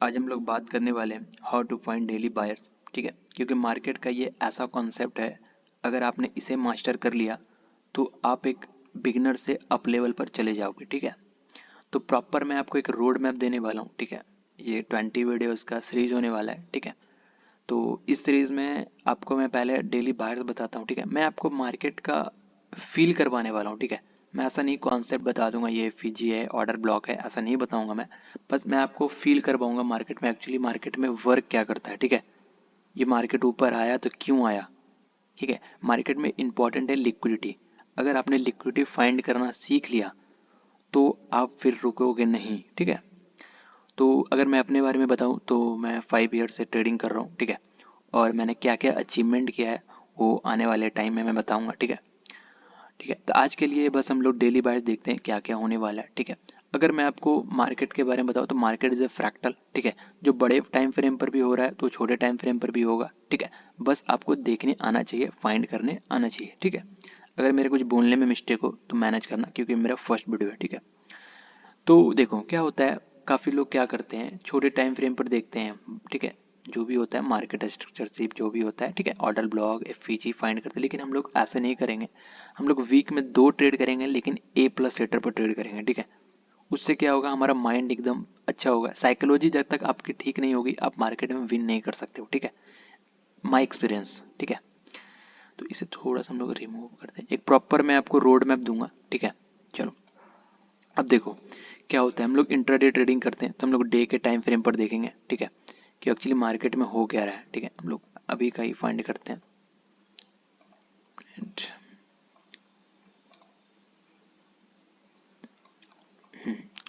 आज हम लोग बात करने वाले हैं how to find daily buyers. ठीक है, क्योंकि मार्केट का ये ऐसा कॉन्सेप्ट है, अगर आपने इसे मास्टर कर लिया तो आप एक बिगिनर से अप लेवल पर चले जाओगे। ठीक है, तो प्रॉपर मैं आपको एक रोड मैप देने वाला हूँ। ठीक है, ये 20 वीडियोस का सीरीज होने वाला है। ठीक है, तो इस सीरीज में आपको मैं पहले डेली बायर्स बताता हूँ। ठीक है, मैं आपको मार्केट का फील करवाने वाला हूँ। ठीक है, मैं ऐसा नहीं कॉन्सेप्ट बता दूंगा ये एफईजी है, ऑर्डर ब्लॉक है, ऐसा नहीं बताऊंगा मैं। बस मैं आपको फील करवाऊंगा मार्केट में एक्चुअली मार्केट में वर्क क्या करता है। ठीक है, ये मार्केट ऊपर आया तो क्यों आया। ठीक है, मार्केट में इंपॉर्टेंट है लिक्विडिटी। अगर आपने लिक्विडिटी फाइंड करना सीख लिया तो आप फिर रुकोगे नहीं। ठीक है, तो अगर मैं अपने बारे में बताऊं तो मैं 5 ईयर से ट्रेडिंग कर रहा हूँ। ठीक है, और मैंने क्या क्या अचीवमेंट किया है वो आने वाले टाइम में मैं बताऊंगा। ठीक है, ठीक है, तो आज के लिए बस हम लोग डेली बायर्स देखते हैं क्या क्या होने वाला है। ठीक है, अगर मैं आपको मार्केट के बारे में बताऊं तो मार्केट इज ए फ्रैक्टल। ठीक है, जो बड़े टाइम फ्रेम पर भी हो रहा है तो छोटे टाइम फ्रेम पर भी होगा। ठीक है, बस आपको देखने आना चाहिए, फाइंड करने आना चाहिए। ठीक है, अगर मेरे कुछ बोलने में मिस्टेक हो तो मैनेज करना, क्योंकि मेरा फर्स्ट वीडियो है। ठीक है, तो देखो क्या होता है, काफ़ी लोग क्या करते हैं छोटे टाइम फ्रेम पर देखते हैं। ठीक है, जो भी होता है मार्केट स्ट्रक्चरशिप जो भी होता है, ठीक है, ऑर्डर ब्लॉक एफईजी फाइंड करते हैं, लेकिन हम लोग ऐसा नहीं करेंगे। हम लोग वीक में 2 ट्रेड करेंगे, लेकिन ए प्लस सेटर पर ट्रेड करेंगे। ठीक है, उससे क्या होगा, हमारा माइंड एकदम अच्छा होगा। साइकोलॉजी जब तक आपकी ठीक नहीं होगी आप मार्केट में विन नहीं कर सकते हो। ठीक है, माई एक्सपीरियंस। ठीक है, तो इसे थोड़ा सा हम लोग रिमूव करते हैं, एक प्रॉपर मैं आपको रोड मैप दूंगा। ठीक है, चलो अब देखो क्या होता है, हम लोग इंट्राडे ट्रेडिंग करते हैं तो हम लोग डे के टाइम फ्रेम पर देखेंगे। ठीक है, कि एक्चुअली मार्केट में हो क्या रहा है। ठीक है, हम लोग अभी का ही फाइंड करते हैं।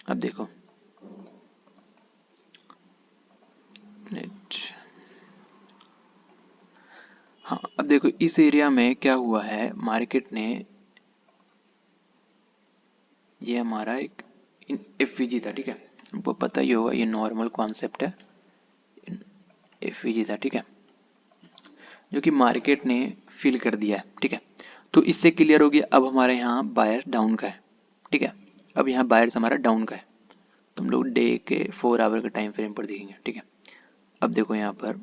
अब देखो नेट, हाँ अब देखो इस एरिया में क्या हुआ है, मार्केट ने, ये हमारा एक एफवीजी था। ठीक है, आपको पता ही होगा ये नॉर्मल कॉन्सेप्ट है, एफवीजी था। ठीक है, जो कि मार्केट ने फिल कर दिया है। ठीक है, तो इससे क्लियर हो गया अब हमारे यहाँ बायर डाउन का है। ठीक है, अब यहाँ बायर्स हमारा डाउन का है, तो हम लोग डे के 4 आवर के टाइम फ्रेम पर देखेंगे। ठीक है, अब देखो यहाँ पर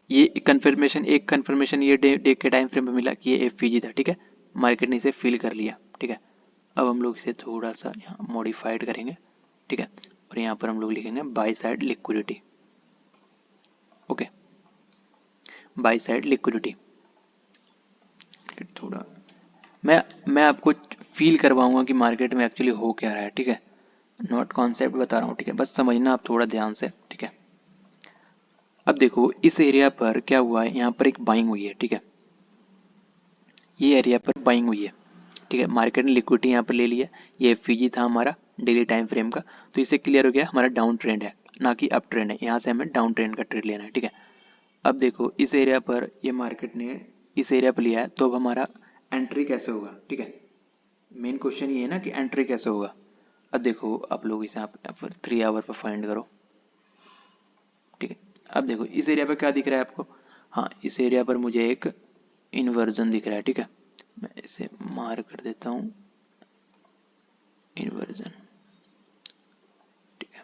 ये एक कंफर्मेशन ये डे के टाइम फ्रेम पर मिला कि ये एफवीजी था। ठीक है, मार्केट ने इसे फिल कर लिया। ठीक है, अब हम लोग इसे थोड़ा सा यहाँ मॉडिफाइड करेंगे। ठीक है, और यहाँ पर हम लोग लिखेंगे by side liquidity. Okay, by side liquidity. थोड़ा मैं आपको फील करवाऊंगा कि मार्केट में एक्चुअली हो क्या रहा है। ठीक है, नॉट कॉन्सेप्ट बता रहा हूँ। ठीक है, बस समझना आप थोड़ा ध्यान से। ठीक है, अब देखो इस एरिया पर क्या हुआ है, यहाँ पर एक बाइंग हुई है। ठीक है, ये एरिया पर बाइंग हुई है। ठीक है, मार्केट ने लिक्विडिटी यहाँ पर ले लिया, ये एफईजी था हमारा डेली टाइम फ्रेम का, तो इससे क्लियर हो गया हमारा डाउन ट्रेंड है ना कि अप ट्रेंड है। यहाँ से हमें डाउन ट्रेंड का ट्रेड लेना है। ठीक है, अब देखो इस एरिया पर ये मार्केट ने इस एरिया पर लिया है, तो अब हमारा एंट्री कैसे होगा। ठीक है, मेन क्वेश्चन ये है ना कि एंट्री कैसे होगा। अब देखो आप लोग इसे आप 3 आवर पर फाइंड करो। ठीक है, अब देखो इस एरिया पर क्या दिख रहा है आपको, हाँ इस एरिया पर मुझे एक इन्वर्जन दिख रहा है। ठीक है, मैं इसे मार्क कर देता हूँ, इन्वर्जन। ठीक है,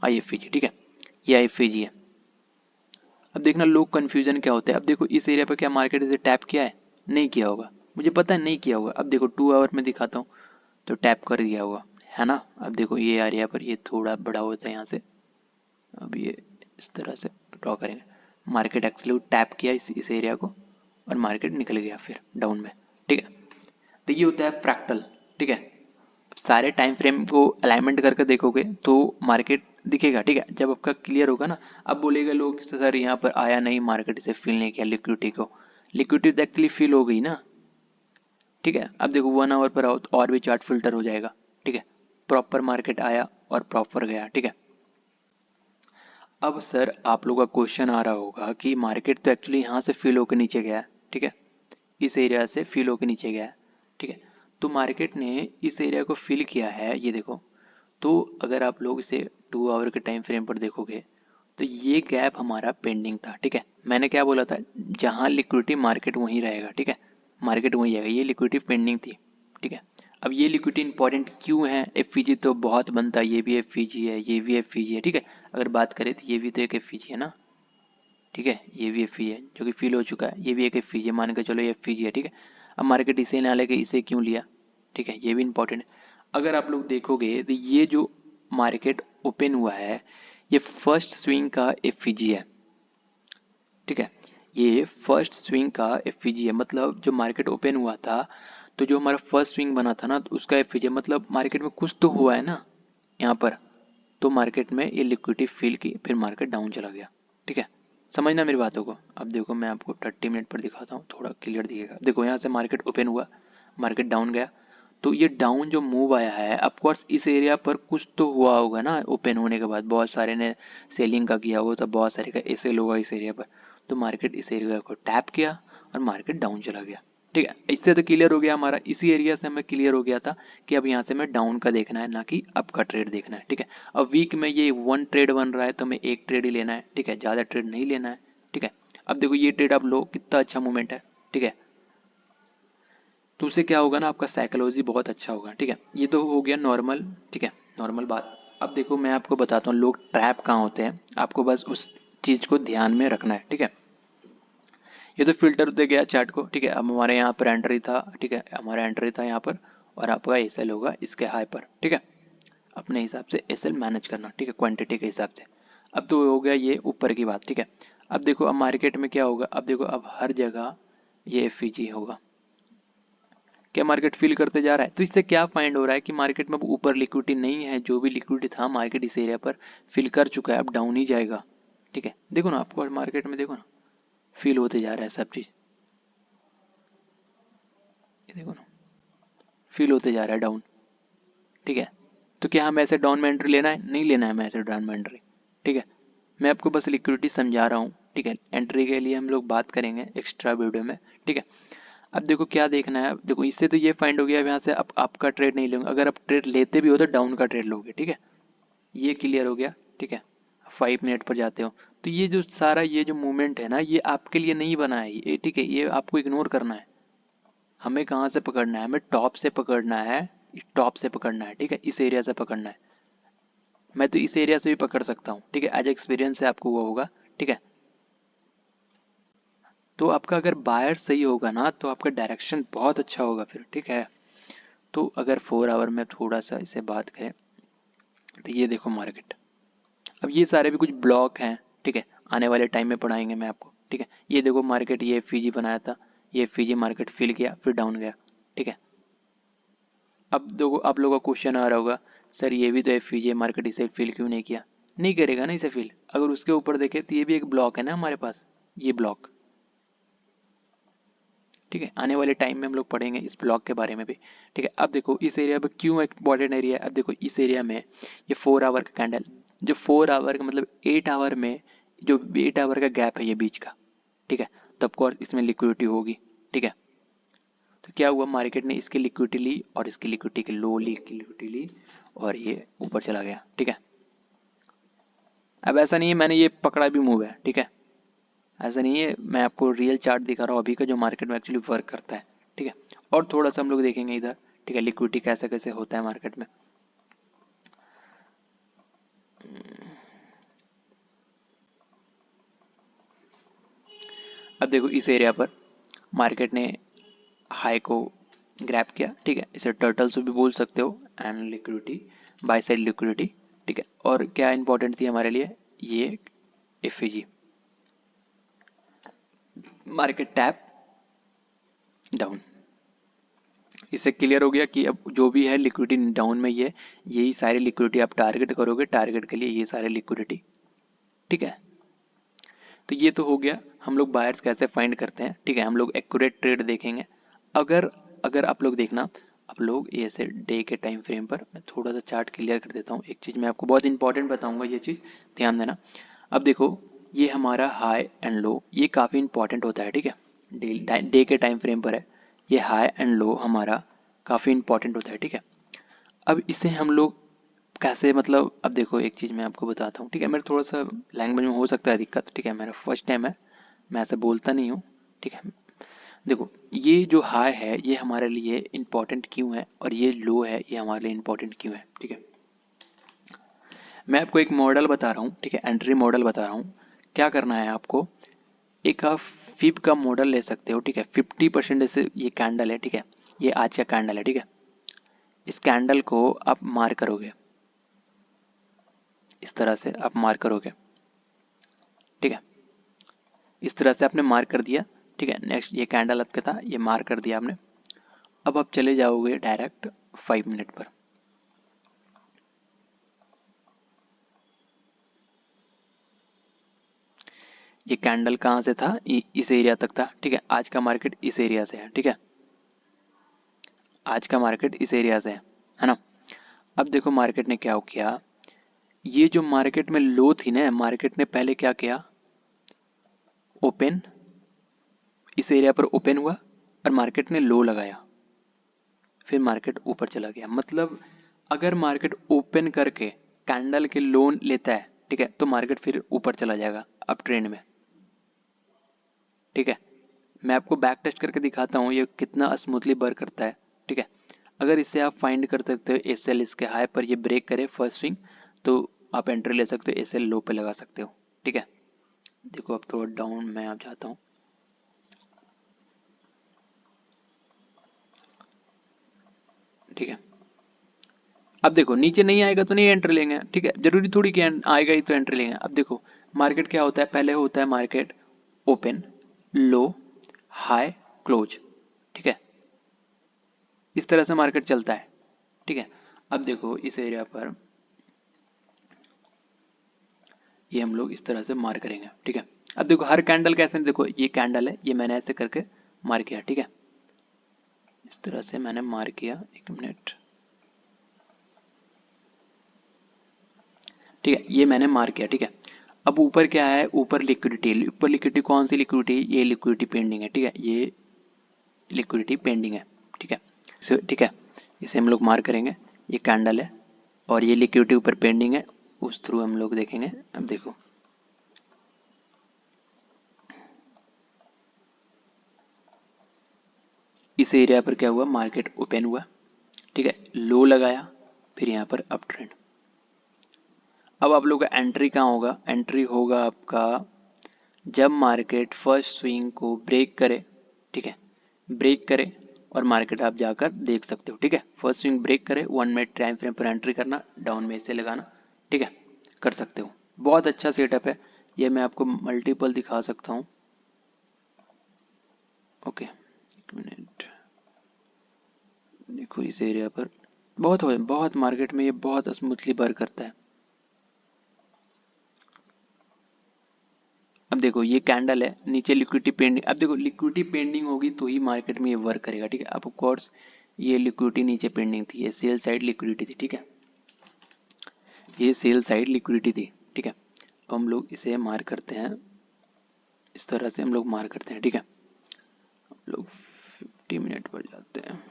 आईएफईजी। ठीक है, ये आईएफईजी है। अब देखना लोग कंफ्यूजन क्या होता है, अब देखो इस एरिया पर क्या मार्केट इसे टैप किया है, नहीं किया होगा, मुझे पता है नहीं किया होगा। अब देखो 2 आवर में दिखाता हूँ तो टैप कर दिया होगा, है ना। अब देखो ये एरिया पर ये थोड़ा बड़ा होता है यहाँ से, अब ये इस तरह से ड्रॉ करेंगे, मार्केट एक्चुअली टैप किया इस एरिया को और मार्केट निकल गया फिर डाउन में। ठीक है, तो ये होता है फ्रैक्टल। ठीक है, सारे टाइम फ्रेम को अलाइनमेंट करके देखोगे तो मार्केट दिखेगा। ठीक है, जब आपका क्लियर होगा ना, अब बोलेगा लोग सर यहाँ पर आया नहीं, मार्केट इसे फील नहीं किया लिक्विडिटी को, लिक्विडिटी तो एक्चुअली फील हो गई ना। ठीक है, अब देखो 1 आवर पर आओ तो और भी चार्ट फिल्टर हो जाएगा। ठीक है, प्रॉपर मार्केट आया और प्रॉपर गया। ठीक है, अब सर आप लोगों का क्वेश्चन आ रहा होगा कि मार्केट तो एक्चुअली यहाँ से फील होकर नीचे गया है। ठीक है, इस एरिया से फील होकर नीचे गया है। ठीक है, तो मार्केट ने इस एरिया को फिल किया है, ये देखो। तो अगर आप लोग इसे 2 आवर के टाइम फ्रेम पर देखोगे तो ये गैप हमारा पेंडिंग था। ठीक है, मैंने क्या बोला था, जहाँ लिक्विडिटी मार्केट वहीं रहेगा। ठीक है, मार्केट वहीं आएगा, ये लिक्विडिटी पेंडिंग थी। ठीक है। अब ये लिक्विडिटी इंपॉर्टेंट क्यों है? एफईजी तो बहुत बनता है, ये भी एफईजी है, ये भी एफईजी है, ठीक है। अगर बात करें तो ये भी तो एक एफईजी है ना, ठीक है, ये भी एफईजी है जो कि फिल हो चुका है, ये भी एक एफईजी है, मान के चलो ये एफईजी है, ठीक है। अब मार्केट इसे ना लेके इसे क्यों लिया, ठीक है, ये भी इंपॉर्टेंट है। अगर आप लोग देखोगे तो ये जो मार्केट ओपन हुआ है ये फर्स्ट स्विंग का एफईजी है, ठीक है, ये फर्स्ट स्विंग का एफईजी है। मतलब जो मार्केट ओपन हुआ था तो जो हमारा फर्स्ट स्विंग बना था ना तो उसका एफईजी, मतलब मार्केट में कुछ तो हुआ है ना यहाँ पर, तो मार्केट में ये लिक्विडिटी फिल की, फिर मार्केट डाउन चला गया, ठीक है। समझना मेरी बातों को। अब देखो मैं आपको 30 मिनट पर दिखाता हूँ, थोड़ा क्लियर दिखेगा। देखो यहाँ से मार्केट ओपन हुआ, मार्केट डाउन गया, तो ये डाउन जो मूव आया है ऑफकोर्स इस एरिया पर कुछ तो हुआ होगा ना, ओपन होने के बाद बहुत सारे ने सेलिंग का किया होगा, तो बहुत सारे का एसेल होगा इस एरिया पर, तो मार्केट इस एरिया को टैप किया और मार्केट डाउन चला गया, ठीक है। इससे तो क्लियर हो गया हमारा, इसी एरिया से हमें क्लियर हो गया था कि अब यहाँ से हमें डाउन का देखना है, ना कि अप का ट्रेड देखना है, ठीक है। अब वीक में ये 1 ट्रेड बन रहा है तो हमें 1 ट्रेड ही लेना है, ठीक है, ज़्यादा ट्रेड नहीं लेना है, ठीक है। अब देखो ये ट्रेड आप लो, कितना अच्छा मूवमेंट है, ठीक है, तो उससे क्या होगा ना, आपका साइकोलॉजी बहुत अच्छा होगा, ठीक है। ये तो हो गया नॉर्मल, ठीक है, नॉर्मल बात। अब देखो मैं आपको बताता हूँ लोग ट्रैप कहाँ होते हैं, आपको बस उस चीज़ को ध्यान में रखना है, ठीक है। ये तो फिल्टर होते गया चार्ट को, ठीक है। अब हमारे यहाँ पर एंट्री था, ठीक है, हमारा एंट्री था यहाँ पर, और आपका एसएल होगा इसके हाई पर, ठीक है। अपने हिसाब से एसएल मैनेज करना, ठीक है, क्वांटिटी के हिसाब से। अब तो हो गया ये ऊपर की बात, ठीक है। अब देखो अब मार्केट में क्या होगा, अब देखो अब हर जगह ये एफईजी होगा, क्या मार्केट फिल करते जा रहा है। तो इससे क्या फाइंड हो रहा है कि मार्केट में अब ऊपर लिक्विडिटी नहीं है, जो भी लिक्विडिटी था मार्केट इस एरिया पर फिल कर चुका है, अब डाउन ही जाएगा, ठीक है। देखो ना आपको मार्केट में, देखो ना फिल होते जा रहा है सब चीज, ये देखो ना फिल होते जा रहा है डाउन, ठीक है। तो क्या हमें ऐसे डाउन में एंट्री लेना है? नहीं लेना है हमें ऐसे डाउन में एंट्री, ठीक है। मैं आपको बस लिक्विडिटी समझा रहा हूँ, ठीक है। एंट्री के लिए हम लोग बात करेंगे एक्स्ट्रा वीडियो में, ठीक है। अब देखो क्या देखना है, देखो इससे तो ये फाइंड हो गया अब यहाँ से अब आपका ट्रेड नहीं लेंगे, अगर आप ट्रेड लेते भी हो तो डाउन का ट्रेड लोगे, ठीक है, ये क्लियर हो गया, ठीक है। 5 मिनट पर जाते हो तो ये जो सारा ये जो मूवमेंट है ना ये आपके लिए नहीं बना है ये, ठीक है, ये आपको इग्नोर करना है। हमें कहाँ से पकड़ना है, हमें टॉप से पकड़ना है, टॉप से पकड़ना है, ठीक है, इस एरिया से पकड़ना है। मैं तो इस एरिया से भी पकड़ सकता हूँ, ठीक है, एज एक्सपीरियंस से आपको वो होगा, ठीक है। तो आपका अगर बायर सही होगा ना तो आपका डायरेक्शन बहुत अच्छा होगा फिर, ठीक है। तो अगर 4 आवर में थोड़ा सा इसे बात करें तो ये देखो मार्केट, अब ये सारे भी कुछ ब्लॉक हैं, ठीक है, आने वाले टाइम में पढ़ाएंगे मैं आपको, ठीक है। ये देखो मार्केट ये एफईजी बनाया था, ये एफईजी मार्केट फिल किया फिर डाउन गया, ठीक है। अब देखो आप लोगों का क्वेश्चन आ रहा होगा, सर ये भी तो एफईजी है, मार्केट इसे फिल क्यों नहीं किया? नहीं करेगा ना इसे फिल, अगर उसके ऊपर देखे तो ये भी एक ब्लॉक है ना हमारे पास, ये ब्लॉक, ठीक है। आने वाले टाइम में हम लोग पढ़ेंगे इस ब्लॉक के बारे में भी, ठीक है। अब देखो इस एरिया पे क्यों एक इंपॉर्टेंट एरिया है, अब देखो इस एरिया में ये 4 आवर का कैंडल, जो 4 आवर का मतलब 8 आवर में, जो 8 आवर का गैप है ये बीच का, ठीक है, तो ऑफकोर्स इसमें लिक्विडिटी होगी, ठीक है। तो क्या हुआ, मार्केट ने इसकी लिक्विडिटी ली और इसकी लिक्विडिटी की लो लिक्विडिटी ली और ये ऊपर चला गया, ठीक है। अब ऐसा नहीं है मैंने ये पकड़ा भी मूव है, ठीक है, ऐसा नहीं है, मैं आपको रियल चार्ट दिखा रहा हूँ अभी का जो मार्केट में एक्चुअली वर्क करता है, ठीक है। और थोड़ा सा हम लोग देखेंगे इधर, ठीक है, लिक्विडिटी कैसे कैसे होता है मार्केट में। अब देखो इस एरिया पर मार्केट ने हाई को ग्रैब किया, ठीक है, इसे टर्टल्स भी बोल सकते हो, and liquidity, by side liquidity, ठीक है। और क्या इंपॉर्टेंट थी हमारे लिए, ये एफईजी, मार्केट टैप डाउन, इससे क्लियर हो गया कि अब जो भी है लिक्विडिटी डाउन में ही है, यही सारी लिक्विडिटी आप टारगेट करोगे, टारगेट के लिए ये सारे लिक्विडिटी, ठीक है। तो ये तो हो गया हम लोग बायर्स कैसे फाइंड करते हैं, ठीक है, हम लोग एक्यूरेट ट्रेड देखेंगे। अगर अगर आप लोग देखना, आप लोग ऐसे डे के टाइम फ्रेम पर, मैं थोड़ा सा चार्ट क्लियर कर देता हूँ, एक चीज़ मैं आपको बहुत इंपॉर्टेंट बताऊंगा, ये चीज़ ध्यान देना। अब देखो ये हमारा हाई एंड लो, ये काफ़ी इंपॉर्टेंट होता है, ठीक है, डे के टाइम फ्रेम पर है, ये हाई एंड लो हमारा काफ़ी इंपॉर्टेंट होता है, ठीक है। अब इसे हम लोग कैसे, मतलब अब देखो एक चीज़ मैं आपको बताता हूँ, ठीक है, मेरा थोड़ा सा लैंग्वेज में हो सकता है दिक्कत, ठीक है, मेरा फर्स्ट टाइम है, मैं ऐसे बोलता नहीं हूँ, ठीक है। देखो ये जो हाई है ये हमारे लिए इंपॉर्टेंट क्यों है और ये लो है ये हमारे लिए इंपॉर्टेंट क्यों है, ठीक है। मैं आपको एक मॉडल बता रहा हूँ, ठीक है, एंट्री मॉडल बता रहा हूँ। क्या करना है आपको, एक आप फिब का मॉडल ले सकते हो, ठीक है। 50% से ये कैंडल है, ठीक है, ये आज का कैंडल है, ठीक है। इस कैंडल को आप मार करोगे, इस तरह से आप मार करोगे, ठीक है। इस तरह से आपने मार्क कर दिया, ठीक है। नेक्स्ट ये कैंडल आपका था, ये मार्क कर दिया आपने। अब आप चले जाओगे डायरेक्ट 5 मिनट पर। ये कैंडल कहाँ से था, इस एरिया तक था, ठीक है। आज का मार्केट इस एरिया से है, ठीक है। आज का मार्केट इस एरिया से है ना। अब देखो मार्केट ने क्या किया, ये जो मार्केट में लो थी ना, मार्केट ने पहले क्या किया, ओपन, इस एरिया पर ओपन हुआ और मार्केट ने लो लगाया, फिर मार्केट ऊपर चला गया। मतलब अगर मार्केट ओपन करके कैंडल के लोन लेता है, ठीक है, तो मार्केट फिर ऊपर चला जाएगा अप ट्रेंड में, ठीक है। मैं आपको बैक टेस्ट करके दिखाता हूँ ये कितना स्मूथली वर्क करता है, ठीक है। अगर इससे आप फाइंड कर सकते हो एस एल, इसके हाई पर ये ब्रेक करे फर्स्ट स्विंग, तो आप एंट्री ले सकते हो, एस एल लो पे लगा सकते हो, ठीक है। देखो अब थोड़ा डाउन मैं आप जाता हूँ, ठीक है। अब देखो नीचे नहीं आएगा तो नहीं एंट्री लेंगे, ठीक है, जरूरी थोड़ी कि आएगा ही तो एंट्री लेंगे। अब देखो मार्केट क्या होता है, पहले होता है मार्केट ओपन, लो, हाई, क्लोज, ठीक है। इस तरह से मार्केट चलता है, ठीक है। अब देखो इस एरिया पर ये हम लोग इस तरह से मार करेंगे, ठीक है। अब देखो हर कैंडल कैसे, देखो ये कैंडल है, ये मैंने ऐसे करके मार किया, ठीक है। इस तरह से मैंने मार किया, एक मिनट, ठीक है, ये मैंने मार किया, ठीक है। अब ऊपर क्या है, ऊपर लिक्विडिटी, ऊपर लिक्विडिटी कौन सी लिक्विडिटी, ये लिक्विडिटी पेंडिंग है, ठीक है, ये लिक्विडिटी पेंडिंग है, ठीक है। ठीक है, इसे हम लोग मार करेंगे, ये कैंडल है और ये लिक्विडिटी ऊपर पेंडिंग है, उस थ्रू हम लोग देखेंगे। अब देखो इस एरिया पर क्या हुआ, मार्केट ओपन हुआ, ठीक है, लो लगाया, फिर यहाँ पर अप ट्रेंड। अब आप लोग का एंट्री कहाँ होगा, एंट्री होगा आपका जब मार्केट फर्स्ट स्विंग को ब्रेक करे, ठीक है, ब्रेक करे और मार्केट आप जाकर देख सकते हो, ठीक है। फर्स्ट स्विंग ब्रेक करे, 1 मिनट टाइम फ्रेम पर एंट्री करना, डाउन में इसे लगाना, ठीक है, कर सकते हो। बहुत अच्छा सेटअप है ये, मैं आपको मल्टीपल दिखा सकता हूँ। ओके एक मिनट, देखो इस एरिया पर बहुत मार्केट में ये बहुत स्मूथली वर्क करता है। अब देखो ये कैंडल है, नीचे लिक्विडिटी पेंडिंग, अब देखो लिक्विडिटी पेंडिंग होगी तो ही मार्केट में ये वर्क करेगा, ठीक है। अब ऑफ कोर्स ये लिक्विडिटी नीचे पेंडिंग थी, ये सेल साइड लिक्विडिटी थी, ठीक है, ये सेल साइड लिक्विडिटी थी, ठीक है। अब हम लोग इसे मार करते हैं, इस तरह से हम लोग मार करते हैं, ठीक है। हम लोग 50 मिनट पर जाते हैं,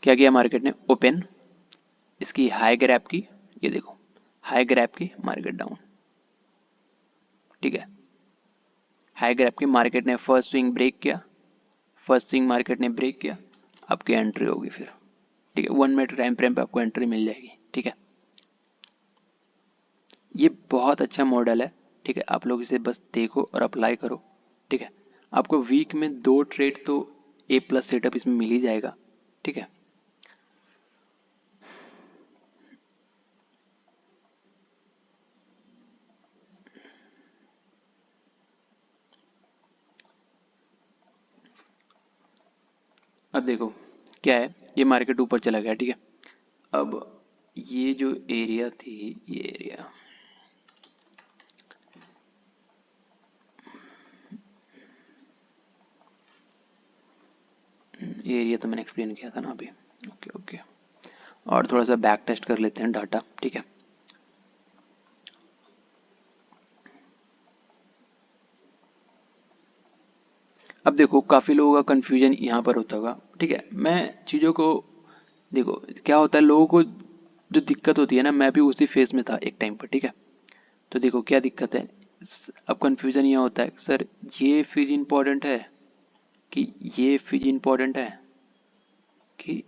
क्या किया मार्केट ने, ओपन, इसकी हाई ग्रैप की, ये देखो हाई ग्रैप की, मार्केट डाउन, ठीक है। हाई ग्रैप की, मार्केट ने फर्स्ट स्विंग ब्रेक किया, फर्स्ट स्विंग मार्केट ने ब्रेक किया, आपकी एंट्री होगी फिर, ठीक है। 1 मिनट टाइम फ्रेम पे आपको एंट्री मिल जाएगी, ठीक है। ये बहुत अच्छा मॉडल है, ठीक है। आप लोग इसे बस देखो और अप्लाई करो, ठीक है। आपको वीक में 2 ट्रेड तो ए प्लस सेटअप इसमें मिल ही जाएगा, ठीक है। अब देखो क्या है, ये मार्केट ऊपर चला गया, ठीक है। अब ये जो एरिया थी, ये एरिया, ये एरिया तो मैंने एक्सप्लेन किया था ना अभी, ओके ओके। और थोड़ा सा बैक टेस्ट कर लेते हैं डाटा, ठीक है। अब देखो काफ़ी लोगों का कन्फ्यूजन यहाँ पर होता होगा, ठीक है। मैं चीज़ों को, देखो क्या होता है, लोगों को जो दिक्कत होती है ना, मैं भी उसी फेज में था एक टाइम पर, ठीक है। तो देखो क्या दिक्कत है, अब कंफ्यूजन ये होता है सर ये फेज इंपॉर्टेंट है कि ये फेज इंपॉर्टेंट है कि,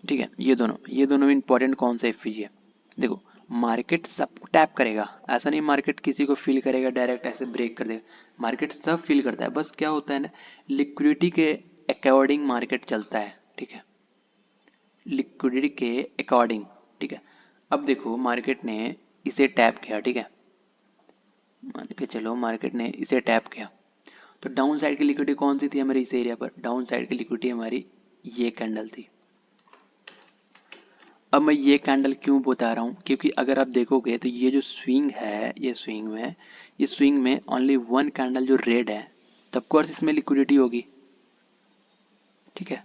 ठीक है, ये दोनों में इंपॉर्टेंट कौन सा फेज है। देखो मार्केट सबको टैप करेगा, ऐसा नहीं मार्केट किसी को फिल करेगा डायरेक्ट ऐसे ब्रेक कर देगा, मार्केट सब फिल करता है। बस क्या होता है ना, लिक्विडिटी के अकॉर्डिंग मार्केट चलता है, ठीक है, लिक्विडिटी के अकॉर्डिंग, ठीक है। अब देखो मार्केट ने इसे टैप किया, ठीक है, मान के चलो मार्केट ने इसे टैप किया, तो डाउन साइड की लिक्विडिटी कौन सी थी हमारी इस एरिया पर, डाउन साइड की लिक्विडिटी हमारी ये कैंडल थी। अब मैं ये कैंडल क्यों बता रहा हूँ, क्योंकि अगर आप देखोगे तो ये जो स्विंग है, ये स्विंग में, इस स्विंग में ओनली वन कैंडल जो रेड है, तो ऑफकोर्स इसमें लिक्विडिटी होगी, ठीक है,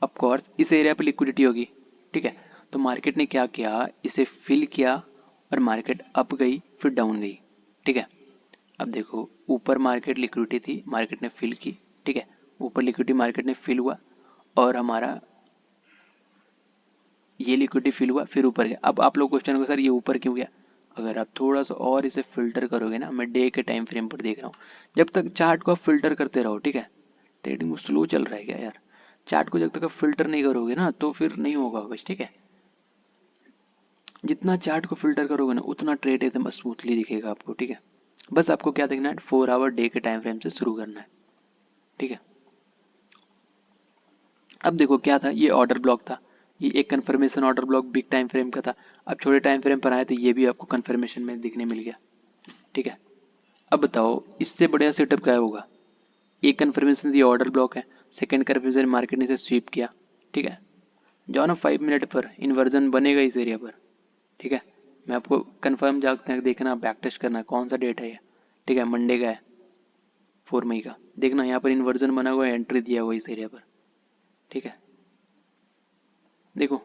ऑफकोर्स इस एरिया पर लिक्विडिटी होगी, ठीक है। तो मार्केट ने क्या किया, इसे फिल किया और मार्केट अप गई फिर डाउन गई, ठीक है। अब देखो ऊपर मार्केट लिक्विडिटी थी, मार्केट ने फिल की, ठीक है, ऊपर लिक्विडिटी मार्केट ने फिल हुआ और हमारा ये लिक्विडिटी फिल हुआ फिर ऊपर गया। अब आप लोग क्वेश्चन को सर ये ऊपर क्यों गया, अगर आप थोड़ा सा और इसे फिल्टर करोगे ना, मैं डे के टाइम फ्रेम पर देख रहा हूँ, जब तक चार्ट को आप फिल्टर करते रहो, ठीक है, ट्रेडिंग स्लो चल रहा है क्या यार, चार्ट को जब तक आप फिल्टर नहीं करोगे ना तो फिर नहीं होगा कुछ, ठीक है। जितना चार्ट को फिल्टर करोगे ना उतना ट्रेड एकदम स्मूथली दिखेगा आपको, ठीक है। बस आपको क्या देखना है, 4 आवर डे के टाइम फ्रेम से शुरू करना है, ठीक है। अब देखो क्या था, ये ऑर्डर ब्लॉक था, ये एक confirmation order block big time frame का था। अब छोटे टाइम फ्रेम पर आए तो ये भी आपको कंफर्मेशन में दिखने मिल गया, ठीक है। अब बताओ इससे बढ़िया सेटअप क्या होगा, एक कंफर्मेशन ये ऑर्डर ब्लॉक है, सेकंड कंफर्मेशन मार्केट ने इसे स्वीप किया, ठीक है, जाओ ना 5 मिनट पर इन्वर्जन बनेगा इस एरिया पर, ठीक है। मैं आपको कंफर्म जागते हैं देखना, बैक टेस्ट करना कौन सा डेट है ये, ठीक है, मंडे का है 4 मई का, देखना यहाँ पर इन्वर्जन बना हुआ है, एंट्री दिया हुआ इस एरिया पर, ठीक है। देखो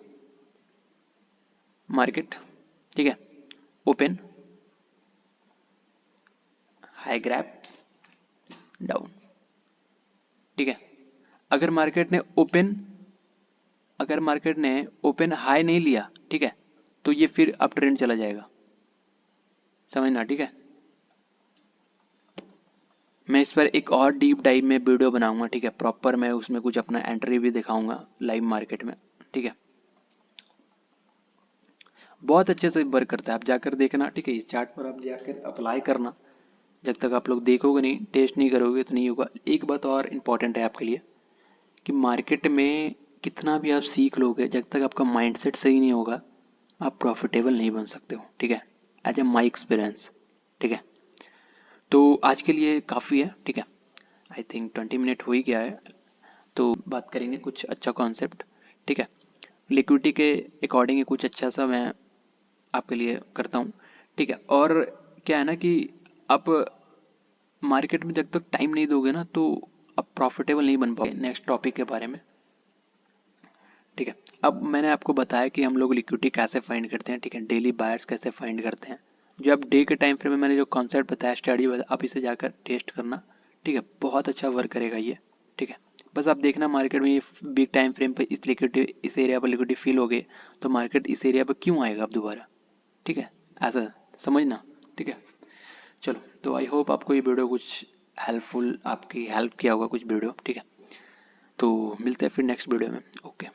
मार्केट, ठीक है, ओपन, हाई ग्रैप, डाउन, ठीक है। अगर मार्केट ने ओपन, अगर मार्केट ने ओपन हाई नहीं लिया, ठीक है, तो ये फिर अप ट्रेंड चला जाएगा, समझना, ठीक है। मैं इस पर एक और डीप डाइव में वीडियो बनाऊंगा, ठीक है, प्रॉपर मैं उसमें कुछ अपना एंट्री भी दिखाऊंगा लाइव मार्केट में, ठीक है। बहुत अच्छे से वर्क करता है, आप जाकर देखना, ठीक है, इस चार्ट पर आप जाकर अप्लाई करना, जब तक आप लोग देखोगे नहीं, टेस्ट नहीं करोगे तो नहीं होगा। एक बात और इम्पॉर्टेंट है आपके लिए कि मार्केट में कितना भी आप सीख लोगे, जब तक आपका माइंडसेट सही नहीं होगा आप प्रॉफिटेबल नहीं बन सकते हो, ठीक है, एज ए माई एक्सपीरियंस, ठीक है। तो आज के लिए काफ़ी है, ठीक है, आई थिंक 20 मिनट हो ही गया है, तो बात करेंगे कुछ अच्छा कॉन्सेप्ट, ठीक है, लिक्विडिटी के अकॉर्डिंग कुछ अच्छा सा मैं आपके लिए करता हूँ, ठीक है। और क्या है ना कि आप मार्केट में जब तक टाइम नहीं दोगे ना तो आप प्रॉफिटेबल नहीं बन पाओगे। नेक्स्ट टॉपिक के बारे में, ठीक है, अब मैंने आपको बताया कि हम लोग लिक्विडिटी कैसे फाइंड करते हैं, ठीक है, डेली बायर्स कैसे फाइंड करते हैं, जो आप डे के टाइम फ्रेम में मैंने जो कॉन्सेप्ट बताया स्टडी बताया, आप इसे जाकर टेस्ट करना, ठीक है, बहुत अच्छा वर्क करेगा ये, ठीक है। बस आप देखना मार्केट में ये बिग टाइम फ्रेम पर इस लिक्विडिटी, इस एरिया पर लिक्विडिटी फील हो गई तो मार्केट इस एरिया पर क्यों आएगा अब दोबारा, ठीक है, ऐसा समझना, ठीक है। चलो तो आई होप आपको ये वीडियो कुछ हेल्पफुल, आपकी हेल्प किया होगा कुछ वीडियो, ठीक है। तो मिलते हैं फिर नेक्स्ट वीडियो में, ओके।